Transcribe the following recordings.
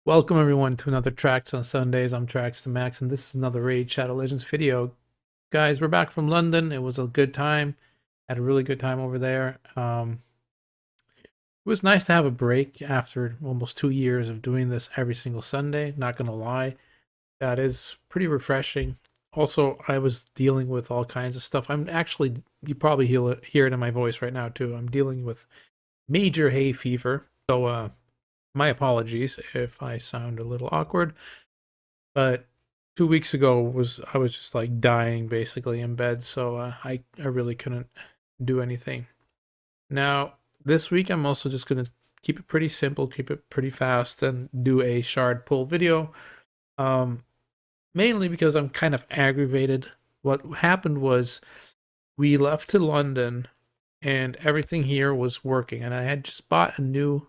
Welcome everyone to another Tracks on Sundays. I'm Tracks to Max, and this is another Raid Shadow Legends video. Guys, we're back from London. It was a good time. Had a really good time over there. It was nice to have a break after almost 2 years of doing this every single Sunday. Not gonna lie, that is pretty refreshing. Also, I was dealing with all kinds of stuff. You probably hear it in my voice right now too. I'm dealing with major hay fever. So, my apologies if I sound a little awkward, but 2 weeks ago I was just like dying basically in bed, so I really couldn't do anything. Now this week I'm also just gonna keep it pretty simple, keep it pretty fast, and do a shard pull video. Um, Mainly because I'm kind of aggravated. What happened was we left to London and everything here was working, and I had just bought a new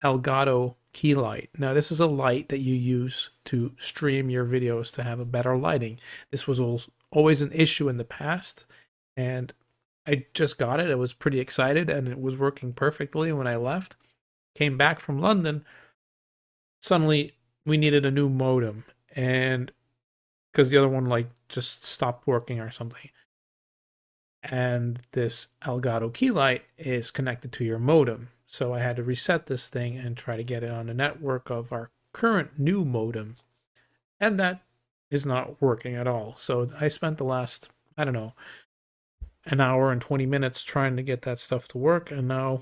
Elgato key light. Now this is a light that you use to stream your videos to have a better lighting. This was always an issue in the past, and I just got it. I was pretty excited and it was working perfectly when I left. Came back from London, suddenly we needed a new modem, and because the other one like just stopped working or something. And this Elgato key light is connected to your modem. So I had to reset this thing and try to get it on the network of our current new modem. And that is not working at all. So I spent the last, I don't know, an hour and 20 minutes trying to get that stuff to work. And now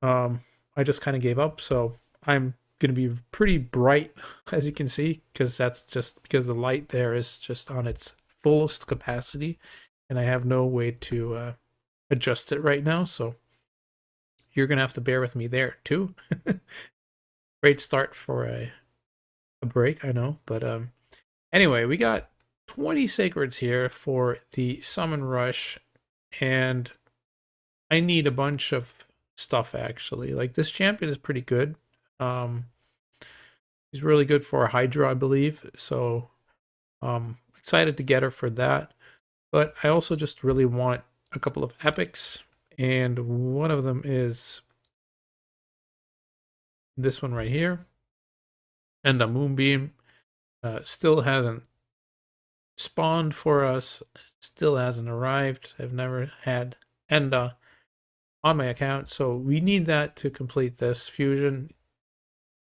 I just kind of gave up. So I'm going to be pretty bright, as you can see, because that's just because the light there is just on its fullest capacity. And I have no way to adjust it right now. So you're going to have to bear with me there too. Great start for a break, I know. But anyway, we got 20 sacreds here for the summon rush. And I need a bunch of stuff actually. Like this champion is pretty good. He's really good for a Hydra, I believe. So excited to get her for that. But I also just really want a couple of epics, and one of them is this one right here. And the Moonbeam still hasn't spawned for us, still hasn't arrived. I've never had Enda on my account, so we need that to complete this fusion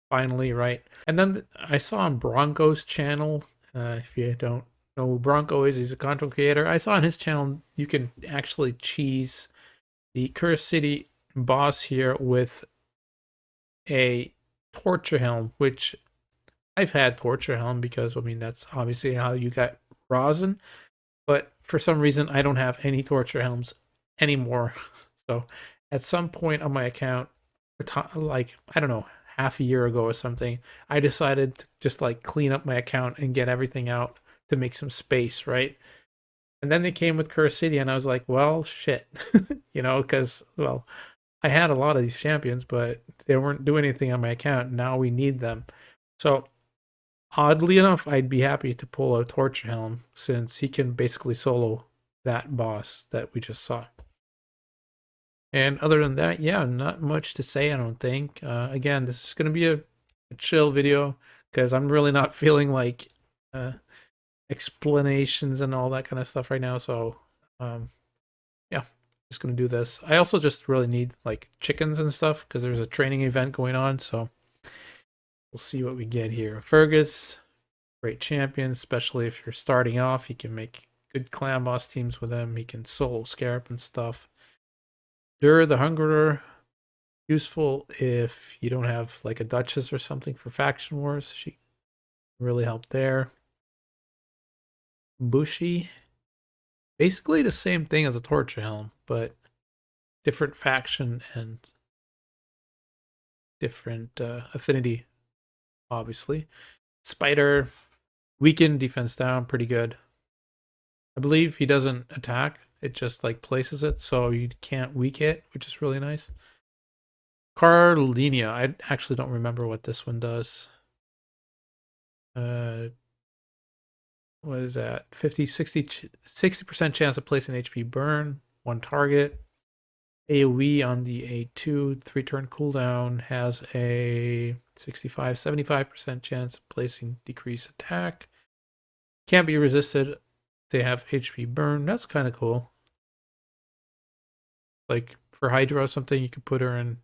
finally, right? And then I saw on Bronco's channel, if you don't know who Bronco is, he's a content creator. I saw on his channel you can actually cheese the Cursed City boss here with a Torture Helm, which I've had Torture Helm because, I mean, that's obviously how you got Rosin, but for some reason I don't have any Torture Helms anymore. So at some point on my account, like, I don't know, half a year ago or something, I decided to just like clean up my account and get everything out to make some space, right? And then they came with Cursed City, and I was like, well, shit, because, well, I had a lot of these champions, but they weren't doing anything on my account. Now we need them. So, oddly enough, I'd be happy to pull a Torture Helm since he can basically solo that boss that we just saw. And other than that, yeah, not much to say, I don't think. Again, this is going to be a chill video because I'm really not feeling like explanations and all that kind of stuff right now. So, yeah, just going to do this. I also just really need like chickens and stuff because there's a training event going on. So, we'll see what we get here. Fergus, great champion, especially if you're starting off. He can make good clan boss teams with him. He can solo Scarab and stuff. Dur the Hungerer, useful if you don't have like a Duchess or something for faction wars. She really helped there. Bushi, basically the same thing as a Torture Helm, but different faction and different affinity, obviously. Spider, weakened, defense down, pretty good. I believe he doesn't attack, it just like places it, so you can't weak it, which is really nice. Carlinia, I actually don't remember what this one does. What is that? 60% chance of placing HP burn, one target. AoE on the A2, 3-turn cooldown, has a 65, 75% chance of placing decrease attack. Can't be resisted. They have HP burn. That's kind of cool. Like for Hydra or something, you could put her in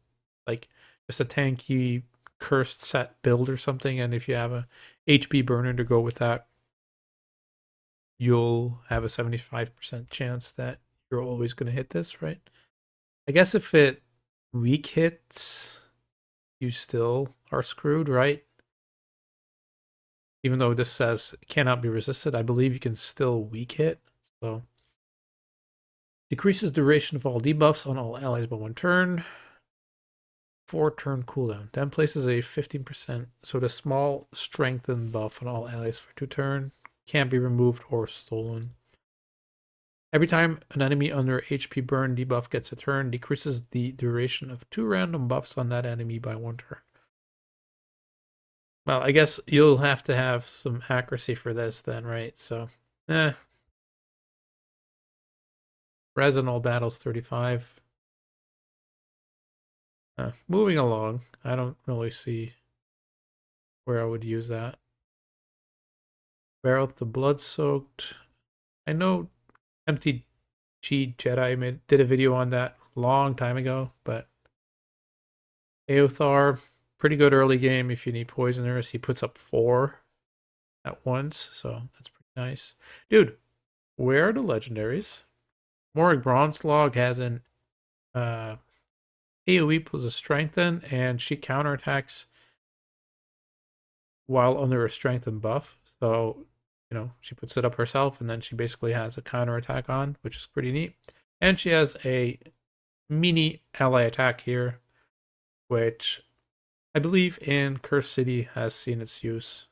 like just a tanky cursed set build or something, and if you have a HP burner to go with that, you'll have a 75% chance that you're always going to hit this, right? I guess if it weak hits, you still are screwed, right? Even though this says cannot be resisted, I believe you can still weak hit. So decreases duration of all debuffs on all allies by 1 turn. 4 turn cooldown. Then places a 15%, so the small strengthen buff on all allies for 2 turn. Can't be removed or stolen. Every time an enemy under HP burn debuff gets a turn, decreases the duration of 2 random buffs on that enemy by 1 turn. Well, I guess you'll have to have some accuracy for this then, right? So, Res in all battles 35. Moving along, I don't really see where I would use that. Barrel the blood soaked. I know MTG Jedi did a video on that long time ago, but Eothar, pretty good early game if you need poisoners. He puts up 4 at once, so that's pretty nice. Dude, where are the legendaries? Morag Bronzelog has an AoE plus a strengthen, and she counterattacks while under a strengthen buff. So, she puts it up herself, and then she basically has a counterattack on, which is pretty neat. And she has a mini ally attack here, which I believe in Curse City has seen its use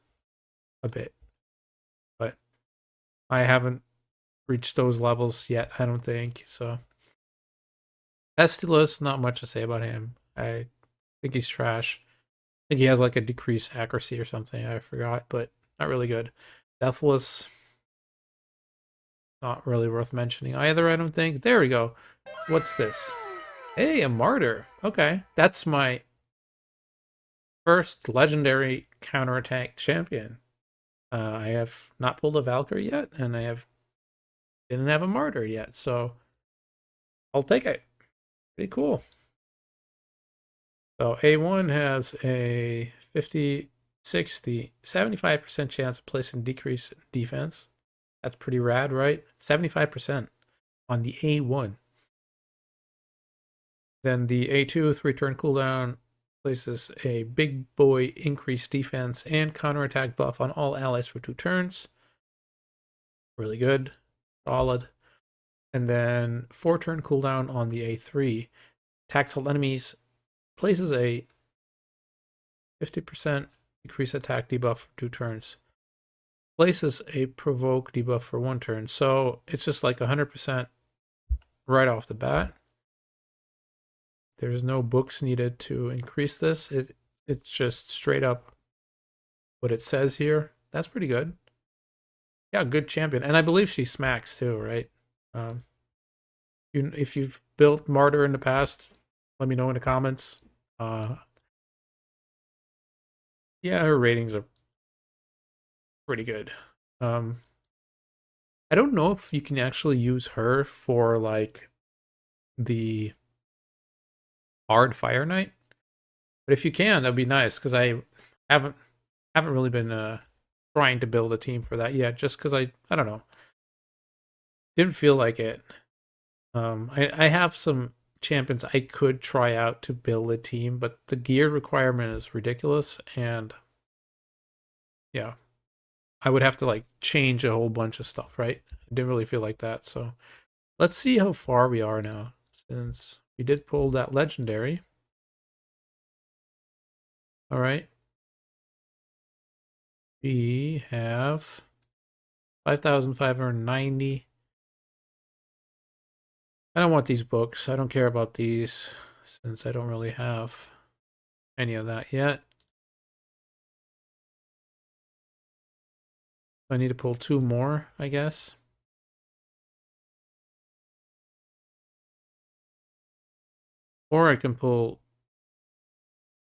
a bit. But I haven't reached those levels yet, I don't think. So Estilus, not much to say about him. I think he's trash. I think he has like a decreased accuracy or something. I forgot, but not really good. Deathless, not really worth mentioning either, I don't think. There we go. What's this? Hey, a martyr. Okay, that's my first legendary counterattack champion. I have not pulled a Valkyrie yet, and didn't have a martyr yet, so I'll take it. Pretty cool. So A1 has a 50, 60, 75% chance of placing decrease defense. That's pretty rad, right? 75% on the A1. Then the A2, 3-turn cooldown, places a big boy increased defense and counterattack buff on all allies for 2 turns. Really good. Solid. And then 4-turn cooldown on the A3. Attacks all enemies, places a 50% increase attack debuff for 2 turns. Places a provoke debuff for 1 turn. So it's just like 100% right off the bat. There's no books needed to increase this. It's just straight up what it says here. That's pretty good. Yeah, good champion. And I believe she smacks too, right? If you've built Martyr in the past, let me know in the comments. Yeah, her ratings are pretty good. I don't know if you can actually use her for like the Hard Fire Knight, but if you can, that'd be nice because I haven't really been trying to build a team for that yet, just because I don't know, didn't feel like it. I have some champions I could try out to build a team, but the gear requirement is ridiculous, and yeah, I would have to like change a whole bunch of stuff, right? I didn't really feel like that, so let's see how far we are now, since we did pull that legendary. All right. We have 5,590. I don't want these books. I don't care about these since I don't really have any of that yet. I need to pull 2 more, I guess. Or I can pull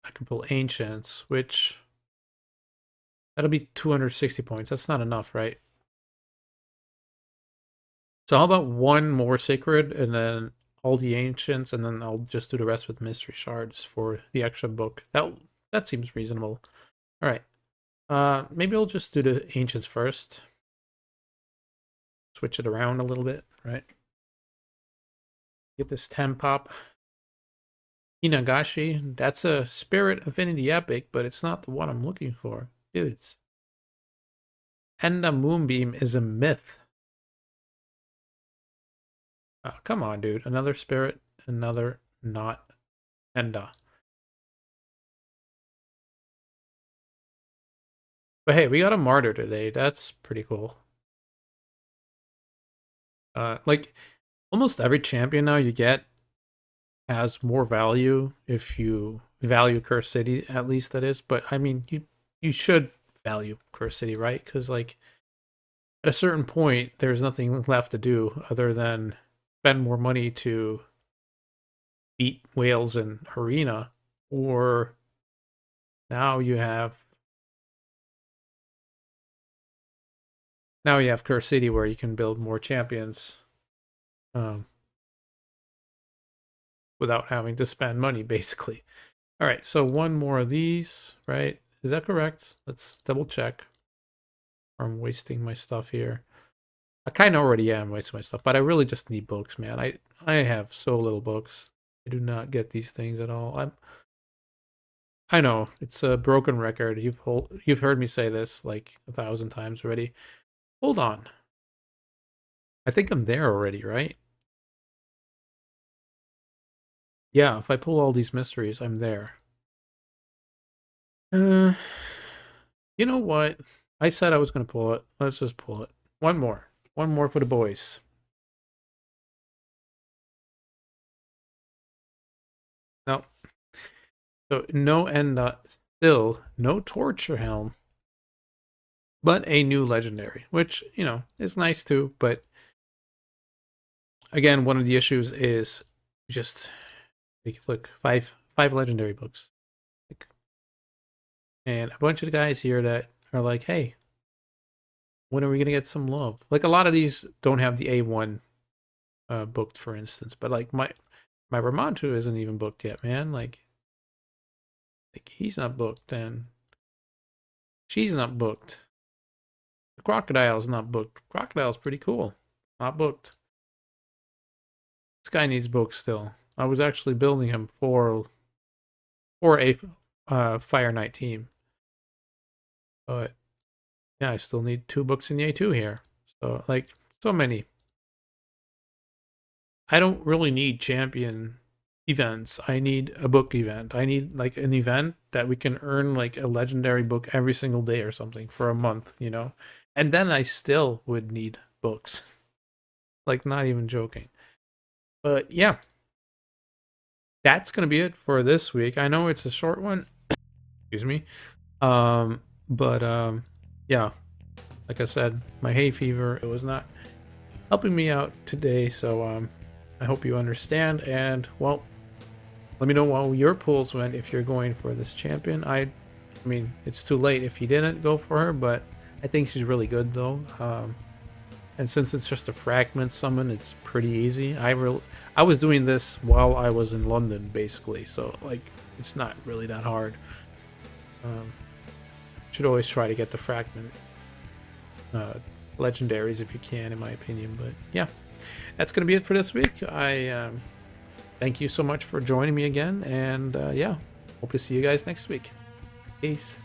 I can pull Ancients, which that'll be 260 points. That's not enough, right? So how about one more Sacred and then all the Ancients, and then I'll just do the rest with Mystery Shards for the extra book. That seems reasonable. All right. Maybe I'll just do the Ancients first. Switch it around a little bit, right? Get this 10 pop. Inagashi, that's a Spirit Affinity Epic, but it's not the one I'm looking for. Dudes. Enda Moonbeam is a myth. Oh, come on, dude. Another Spirit, another not Enda. But hey, we got a Martyr today. That's pretty cool. Like, almost every champion now you get has more value if you value Curse City, at least that is. But I mean, you should value Curse City, right? Because like at a certain point, there's nothing left to do other than spend more money to beat whales in Arena, or now you have Curse City where you can build more champions. Without having to spend money, basically. All right, so one more of these, right? Is that correct? Let's double check. I'm wasting my stuff here. I kind of already am wasting my stuff, but I really just need books, man. I have so little books. I do not get these things at all. I know it's a broken record. You've heard me say this like 1,000 times already. Hold on. I think I'm there already, right? Yeah, if I pull all these mysteries, I'm there. You know what? I said I was going to pull it. Let's just pull it. One more. One more for the boys. No. So no Enda, still no Torture Helm, but a new legendary, which, you know, is nice too. But again, one of the issues is just look, five legendary books. And a bunch of guys here that are like, hey, when are we gonna get some love? Like a lot of these don't have the A1 booked, for instance, but like my Ramantu isn't even booked yet, man. Like he's not booked, and she's not booked. The Crocodile's not booked. Crocodile's pretty cool. Not booked. This guy needs books still. I was actually building him for a Fire Knight team. But yeah, I still need 2 books in the A2 here. So like so many. I don't really need champion events. I need a book event. I need like an event that we can earn like a legendary book every single day or something for a month, you know? And then I still would need books. Like not even joking. But yeah. That's going to be it for this week. I know it's a short one. Excuse me. Yeah. Like I said, my hay fever, it was not helping me out today, so I hope you understand. And well, let me know how your pulls went if you're going for this champion. I mean, it's too late if you didn't go for her, but I think she's really good though. And since it's just a fragment summon, it's pretty easy. I was doing this while I was in London, basically, so like it's not really that hard. Should always try to get the fragment legendaries if you can, in my opinion. But yeah, that's gonna be it for this week. I thank you so much for joining me again, and yeah, hope to see you guys next week. Peace.